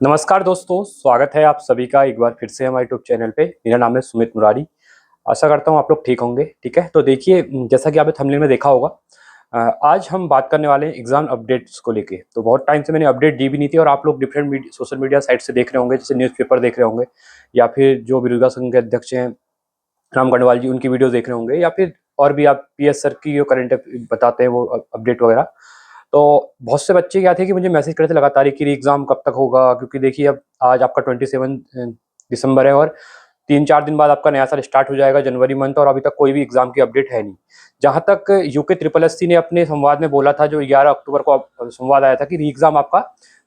नमस्कार दोस्तों, स्वागत है आप सभी का एक बार फिर से हमारे यूट्यूब चैनल पे। मेरा नाम है सुमित मुरारी। आशा करता हूँ आप लोग ठीक होंगे। ठीक है, तो देखिए, जैसा कि आपने थंबनेल में देखा होगा, आज हम बात करने वाले हैं एग्जाम अपडेट्स को लेके। तो बहुत टाइम से मैंने अपडेट दी भी नहीं थी और आप लोग डिफरेंट सोशल मीडिया साइट से देख रहे होंगे, जैसे न्यूज़पेपर देख रहे होंगे या फिर जो बिरुदा संघ के अध्यक्ष हैं राम गढ़वाल जी, उनकी वीडियो देख रहे होंगे, या फिर और भी आप पीएस सर की जो करंट बताते हैं वो अपडेट वगैरह। तो बहुत से बच्चे क्या थे कि मुझे मैसेज करते लगातार कि एग्ज़ाम कब तक होगा, क्योंकि देखिए अब आज आपका 27 दिसंबर है और 3-4 दिन बाद आपका नया साल स्टार्ट हो जाएगा, जनवरी मंथ, और अभी तक कोई भी एग्ज़ाम की अपडेट है नहीं। जहाँ तक यूके ट्रिपल एससी ने अपने संवाद में बोला था, जो 11 अक्टूबर को संवाद आया था कि री एग्ज़ाम आपका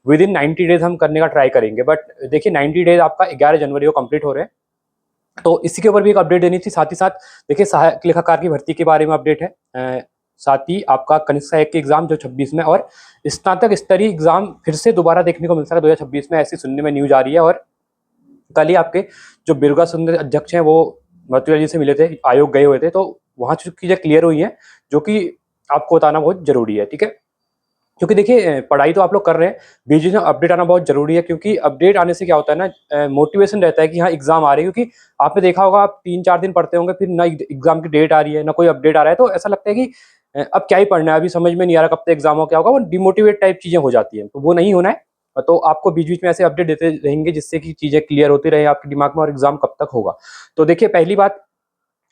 विद इन 90 डेज हम करने का ट्राई करेंगे। बट देखिए 90 डेज आपका 11 जनवरी को कंप्लीट हो रहे हैं। तो इसी के ऊपर भी एक अपडेट देनी थी। साथ ही साथ देखिए सहायक लेखाकार की भर्ती के बारे में अपडेट है। साथ ही आपका कनिष्ठ सहायक के एग्जाम जो 26 में, और स्नातक स्तरीय एग्जाम फिर से दोबारा देखने को मिल सकता है 2026 में, ऐसी सुनने में न्यूज आ रही है। और कल ही आपके जो बिरुगा संघ अध्यक्ष हैं वो मथुरा जी से मिले थे, आयोग गए हुए थे, तो वहाँ चीजें क्लियर हुई हैं, जो कि आपको बताना बहुत जरूरी है। ठीक है, क्योंकि देखिए पढ़ाई तो आप लोग कर रहे हैं, बीच बीच में अपडेट आना बहुत जरूरी है, क्योंकि अपडेट आने से क्या होता है ना, मोटिवेशन रहता है कि हाँ एग्जाम आ रही है। क्योंकि आपने देखा होगा, आप 3-4 दिन पढ़ते होंगे, फिर ना एग्जाम की डेट आ रही है ना कोई अपडेट आ रहा है, तो ऐसा लगता है कि अब क्या ही पढ़ना है, अभी समझ में नहीं आ रहा कब तक एग्जाम हो, क्या होगा, वो डिमोटिवेट टाइप चीजें हो जाती है। तो वो नहीं होना है। तो आपको बीच बीच में ऐसे अपडेट देते रहेंगे जिससे कि चीजें क्लियर होती रहे आपके दिमाग में, और एग्जाम कब तक होगा। तो देखिए पहली बात,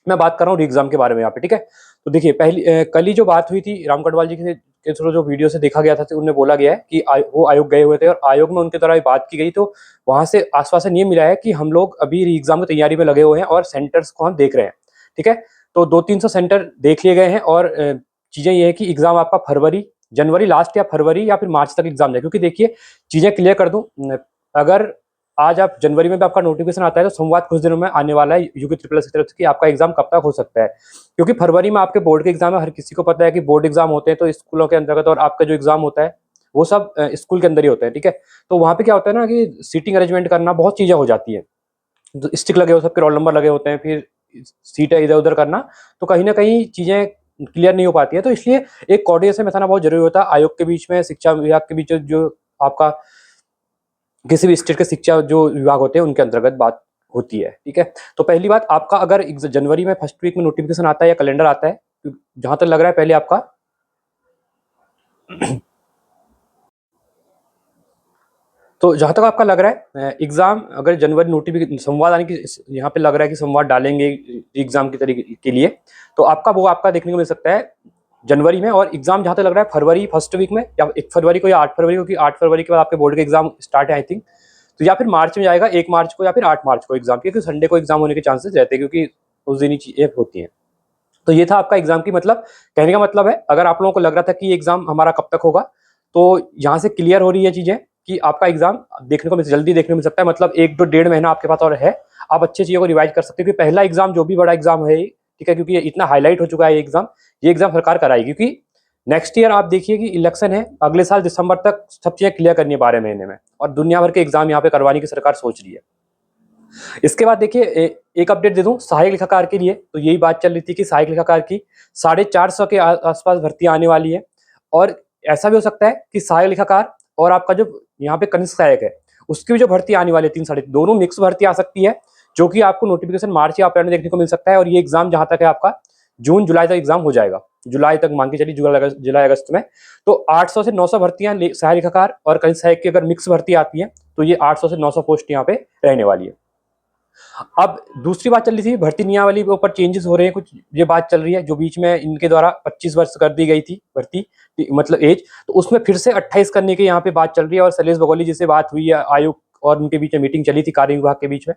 मैं बात कर रहा हूँ एग्जाम के बारे में यहाँ पे। ठीक है, तो देखिए कल ही जो बात हुई थी राम गढ़वाल जी के थ्रू, जो वीडियो से देखा गया था, तो उन्हें बोला गया है कि वो आयोग गए हुए थे और आयोग में उनके द्वारा बात की गई। तो वहां से आश्वासन ये मिला है कि हम लोग अभी एग्जाम की तैयारी में लगे हुए हैं और सेंटर्स को हम देख रहे हैं। ठीक है, तो 200-300 सेंटर देख लिए गए हैं, और चीजें ये है कि एग्जाम आपका जनवरी लास्ट या फरवरी या फिर मार्च तक एग्जाम है। क्योंकि देखिए चीजें क्लियर कर दूं, अगर आज आप जनवरी में भी आपका नोटिफिकेशन आता है, तो संवाद कुछ दिनों में आने वाला है यूके ट्रिपल एस की तरफ से कि आपका एग्जाम कब तक हो सकता है। क्योंकि फरवरी में आपके बोर्ड के एग्जाम है, हर किसी को पता है कि बोर्ड एग्जाम होते हैं तो स्कूलों के अंतर्गत, और आपका जो एग्जाम होता है वो सब स्कूल के अंदर ही होता है। ठीक है, तो वहाँ पे क्या होता है ना कि सीटिंग अरेंजमेंट करना, बहुत चीजें हो जाती है, तो स्टिक लगे होते हैं, सबके रोल नंबर लगे होते हैं, फिर सीटें इधर उधर करना, तो कहीं ना कहीं चीजें क्लियर नहीं हो पाती है। तो इसलिए एक कोऑर्डिनेशन बैठाना बहुत जरूरी होता है आयोग के बीच में, शिक्षा विभाग के बीच, जो आपका किसी भी स्टेट के शिक्षा जो विभाग होते हैं उनके अंतर्गत बात होती है। ठीक है, तो पहली बात, आपका अगर जनवरी में फर्स्ट वीक में नोटिफिकेशन आता है या कैलेंडर आता है, जहां तक लग रहा है पहले आपका तो जहां तक आपका लग रहा है एग्जाम अगर जनवरी नोटिफिकेशन संवाद आने की, यहाँ पे लग रहा है कि संवाद डालेंगे एग्जाम की तरीके के लिए, तो आपका वो आपका देखने को मिल सकता है जनवरी में। और एग्जाम जहां तक लग रहा है फरवरी फर्स्ट वीक में, या 1 फरवरी को या 8 फरवरी को, क्योंकि 8 फरवरी के बाद आपके बोर्ड के एग्जाम स्टार्ट है आई थिंक। तो या फिर मार्च में जाएगा, 1 मार्च को या फिर 8 मार्च को एग्जाम, क्योंकि संडे को एग्जाम होने के चांसेस रहते हैं, क्योंकि उस दिन ही चीजें होती हैं। तो ये था आपका एग्जाम की मतलब, कहने का मतलब है, अगर आप लोगों को लग रहा था कि एग्जाम हमारा कब तक होगा, तो यहाँ से क्लियर हो रही है चीजें कि आपका एग्जाम देखने को जल्दी देखने को मिल सकता है। मतलब 1-2-1.5 महीना आपके पास और है, आप अच्छी चीजों को रिवाइज कर सकते हो। क्योंकि पहला एग्जाम जो भी बड़ा एग्जाम है, ठीक है, क्योंकि ये इतना हाईलाइट हो चुका है ये एग्जाम सरकार कराएगी, क्योंकि नेक्स्ट ईयर आप देखिए कि इलेक्शन है, अगले साल दिसंबर तक सब चीजें क्लियर करनी है 12 महीने में, और दुनिया भर के एग्जाम यहाँ पे करवाने की सरकार सोच रही है। इसके बाद देखिए एक अपडेट दे दूं सहायक लेखाकार के लिए। तो यही बात चल रही थी कि सहायक लेखाकार की 450 के आसपास भर्ती आने वाली है, और ऐसा भी हो सकता है कि सहायक लेखाकार और आपका जो यहाँ पे कनिष्ठ सहायक है, उसकी भी जो भर्ती आने वाली है 3 साढ़े दोनों मिक्स भर्ती आ सकती है, जो कि आपको नोटिफिकेशन मार्च या अप्रैल में देखने को मिल सकता है। और ये एग्जाम जहां तक है आपका जून जुलाई तक एग्जाम हो जाएगा, जुलाई तक मान के चलिए, जुलाई अगस्त में। तो 800 से 900 भर्तियां सहायक लेखाकार और कनिष्ठ सहायक की अगर मिक्स भर्ती आती है, तो ये 800 से 900 पोस्ट यहाँ पे रहने वाली है। अब दूसरी बात चल रही थी भर्ती नियमावली के ऊपर चेंजेस हो रहे हैं कुछ, ये बात चल रही है, जो बीच में इनके द्वारा 25 वर्ष कर दी गई थी भर्ती, मतलब एज, तो उसमें फिर से 28 करने की यहाँ पे बात चल रही है। और शैलेश बगोली जी से बात हुई है, आयोग और उनके बीच में मीटिंग चली थी कार्य विभाग के बीच में,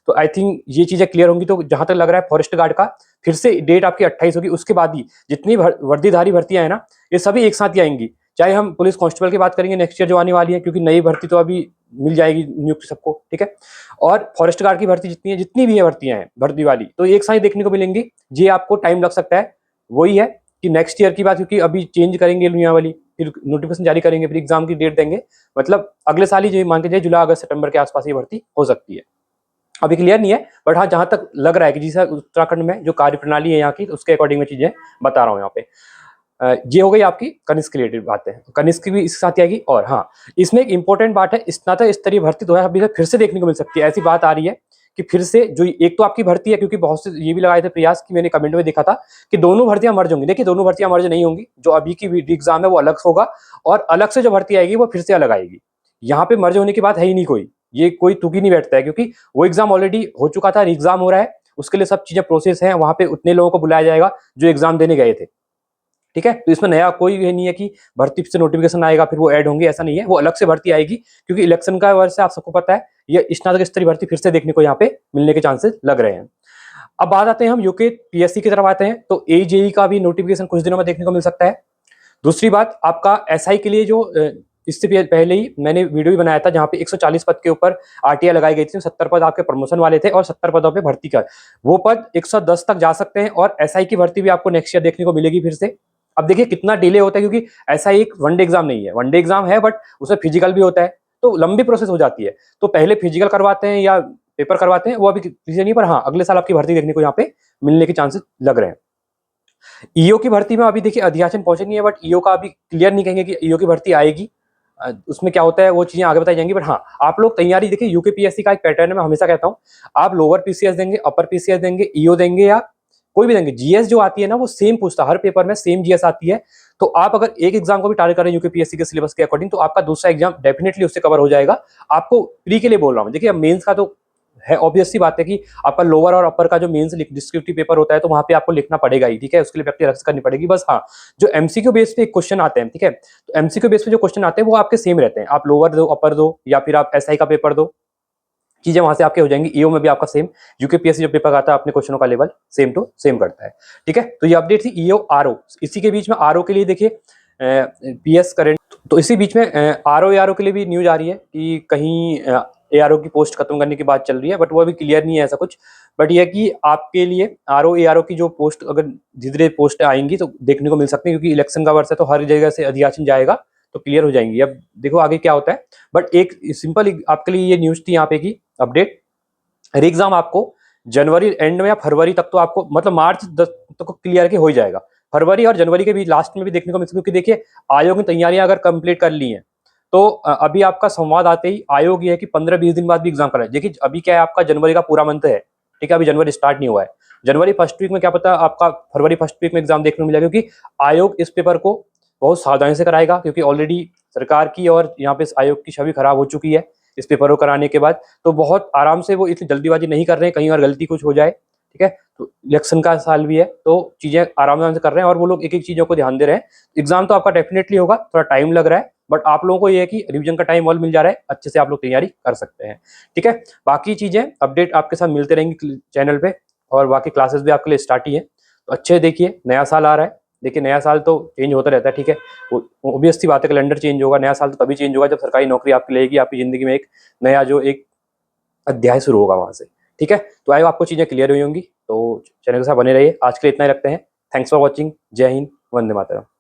तो आई थिंक ये चीजें क्लियर होंगी। तो जहां तक लग रहा है फॉरेस्ट गार्ड का फिर से डेट आपकी 28 होगी। उसके बाद ही जितनी वर्दीधारी भर्तियां है ना, ये सभी एक साथ ही आएंगी। चाहे हम पुलिस कांस्टेबल की बात करेंगे नेक्स्ट ईयर जो आने वाली है, क्योंकि नई भर्ती तो अभी मिल जाएगी नियुक्ति सबको, ठीक है, और फॉरेस्ट गार्ड की भर्ती जितनी भी है भर्तियां हैं भर्ती वाली, तो एक साथ ही देखने को मिलेंगी। ये आपको टाइम लग सकता है, वही है कि नेक्स्ट ईयर की बात, क्योंकि अभी चेंज करेंगे नियमावली, फिर नोटिफिकेशन जारी करेंगे, फिर एग्जाम की डेट देंगे, मतलब अगले साल ही जो मान के जाए जुलाई अगस्त सितंबर के आसपास ये भर्ती हो सकती है। अभी क्लियर नहीं है, बट हाँ जहां तक लग रहा है कि जैसा उत्तराखंड में जो कार्य प्रणाली है यहाँ की, उसके अकॉर्डिंग में चीजें बता रहा हूँ यहाँ पे। ये हो गई आपकी कनिष्क रिलेटेड बातें, कनिष्क की भी इसके साथ आएगी। और हाँ, इसमें एक इंपॉर्टेंट बात है, स्नातक स्तरीय भर्ती 2026 फिर से देखने को मिल सकती है। ऐसी बात आ रही है कि फिर से जो एक तो आपकी भर्ती है, क्योंकि बहुत से ये भी लगाए थे प्रयास की, मैंने कमेंट में देखा था कि दोनों भर्तियां मर्ज होंगी। देखिए, दोनों भर्तियां मर्ज नहीं होंगी। जो अभी की एग्जाम है वो अलग होगा, और अलग से जो भर्ती आएगी वो फिर से अलग आएगी। यहाँ पे मर्ज होने की बात है ही नहीं कोई, ये कोई तुक ही नहीं बैठता है, क्योंकि वो एग्जाम ऑलरेडी हो चुका था, एग्जाम हो रहा है, उसके लिए सब चीजें प्रोसेस है, वहां पे उतने लोगों को बुलाया जाएगा जो एग्जाम देने गए थे। ठीक है, तो इसमें नया कोई ये नहीं है कि भर्ती से नोटिफिकेशन आएगा फिर वो ऐड होंगे, ऐसा नहीं है। वो अलग से भर्ती आएगी, क्योंकि इलेक्शन का वर्ष है, आप सबको पता है। ये स्नातक स्तरीय भर्ती फिर से देखने को यहाँ पे मिलने के चांसेस लग रहे हैं। अब बात आते हैं हम यूके पीएससी की तरफ आते हैं, तो एजेई का भी नोटिफिकेशन कुछ दिनों में देखने को मिल सकता है। दूसरी बात, आपका एसआई के लिए जो इससे पहले ही मैंने वीडियो भी बनाया था, जहां पे 140 पद के ऊपर आरटीआई लगाई गई थी। 70 पद आपके प्रमोशन वाले थे और 70 पदों पे भर्ती का वो पद 110 तक जा सकते हैं। और एसआई की भर्ती भी आपको नेक्स्ट ईयर देखने को मिलेगी फिर से। अब देखिए कितना डिले होता है, क्योंकि ऐसा एक वनडे एग्जाम नहीं है, वनडे एग्जाम है बट उसमें फिजिकल भी होता है, तो लंबी प्रोसेस हो जाती है। तो पहले फिजिकल करवाते हैं या पेपर करवाते हैं, वो अभी किसी नहीं, पर हाँ अगले साल आपकी भर्ती देखने को यहाँ पे मिलने के चांसेस लग रहे हैं। ईओ की भर्ती में अभी देखिए अधियाचन पहुंचे नहीं है, बट ईओ का अभी क्लियर नहीं कहेंगे कि ईओ की भर्ती आएगी। उसमें क्या होता है वो चीजें आगे बताई जाएंगी। बट हाँ, आप लोग तैयारी देखिए, यूकेपीएससी का एक पैटर्न है, मैं हमेशा कहता हूँ, आप लोअर पीसीएस देंगे, अपर पीसीएस देंगे, ईओ देंगे या कोई भी देंगे, जीएस जो आती है ना वो सेम पूछता है, हर पेपर में सेम जीएस आती है। तो आप अगर एक एग्जाम को भी टारगेट करें यूकेपीएससी के सिलेबस के अकॉर्डिंग, तो आपका दूसरा एग्जाम डेफिनेटली उससे कवर हो जाएगा। आपको प्री के लिए बोल रहा हूँ। देखिए, मेंस का तो है, ऑब्वियस सी बात है कि आपका लोअर और अपर का जो मेंस डिस्क्रिप्टिव पेपर होता है, तो वहां पे आपको लिखना पड़ेगा ही। ठीक है, उसके लिए प्रैक्टिस अलग से करनी पड़ेगी। बस हाँ, जो एमसीक्यू बेस पे क्वेश्चन आते हैं, ठीक है, तो एमसीक्यू बेस पे जो क्वेश्चन आते हैं वो आपके सेम रहते हैं। आप लोअर दो, अपर दो, या फिर आप एसआई का पेपर दो, चीजें वहां से आपके हो जाएंगी। ईओ में भी आपका सेम, यूकेपीएससी जो पेपर आता है अपने क्वेश्चनों का लेवल सेम टू सेम करता है। ठीक है, तो ये अपडेट थी ईओ आरओ। इसी के बीच में आरओ के लिए देखिए पीएस करेंट, तो इसी बीच में आरओ एआरओ के लिए भी न्यूज आ रही है कि कहीं एआरओ की पोस्ट खत्म करने की बात चल रही है, बट वो अभी क्लियर नहीं है ऐसा कुछ। बट यह कि आपके लिए आरओ एआरओ की जो पोस्ट अगर धीरे धीरे पोस्ट आएंगी तो देखने को मिल सकती है, क्योंकि इलेक्शन का वर्ष है, तो हर जगह से अधियाचन जाएगा तो क्लियर हो जाएंगी। अब देखो आगे क्या होता है। बट एक सिंपल आपके लिए ये न्यूज थी यहाँ पे की अपडेट, एग्जाम आपको जनवरी एंड में या फरवरी तक, तो आपको मतलब मार्च 10 तक तो क्लियर के हो ही जाएगा। फरवरी और जनवरी के भी लास्ट में भी देखने को मिल सकती है, क्योंकि देखिए आयोग ने तैयारियां अगर कंप्लीट कर ली हैं, तो अभी आपका संवाद आते ही आयोग ये है कि 15-20 दिन बाद भी एग्जाम कराए। देखिए अभी क्या है, आपका जनवरी का पूरा मंथ है, ठीक है, अभी जनवरी स्टार्ट नहीं हुआ है। जनवरी फर्स्ट वीक में क्या पता आपका फरवरी फर्स्ट वीक में एग्जाम देखने को मिलेगा, क्योंकि आयोग इस पेपर को बहुत सावधानी से कराएगा, क्योंकि ऑलरेडी सरकार की और यहाँ पे आयोग की छवि खराब हो चुकी है इस पेपर को कराने के बाद। तो बहुत आराम से, वो इतनी जल्दीबाजी नहीं कर रहे हैं, कहीं और गलती कुछ हो जाए। ठीक है, तो इलेक्शन का साल भी है, तो चीजें आराम से कर रहे हैं, और वो लोग एक एक चीजों को ध्यान दे रहे हैं। एग्जाम तो आपका डेफिनेटली होगा, थोड़ा टाइम लग रहा है, बट आप लोगों को ये है कि रिवीजन का टाइम और मिल जा रहा है, अच्छे से आप लोग तैयारी कर सकते हैं। ठीक है, बाकी चीजें अपडेट आपके साथ मिलते रहेंगी चैनल पे, और बाकी क्लासेस भी आपके लिए स्टार्ट ही है। तो अच्छे देखिए, नया साल आ रहा है, देखिए नया साल तो चेंज होता रहता है। ठीक है, ऑब्वियस सी बात है, कैलेंडर चेंज होगा, नया साल तो तभी चेंज होगा जब सरकारी नौकरी आपकी लगेगी, आपकी जिंदगी में एक नया जो एक अध्याय शुरू होगा वहां से। ठीक है, तो आए आपको चीजें क्लियर हुई होंगी, तो चैनल के साथ बने रहिए। आज के लिए इतना ही रखते हैं। Thanks for watching. जय हिंद, वंदे मातरम।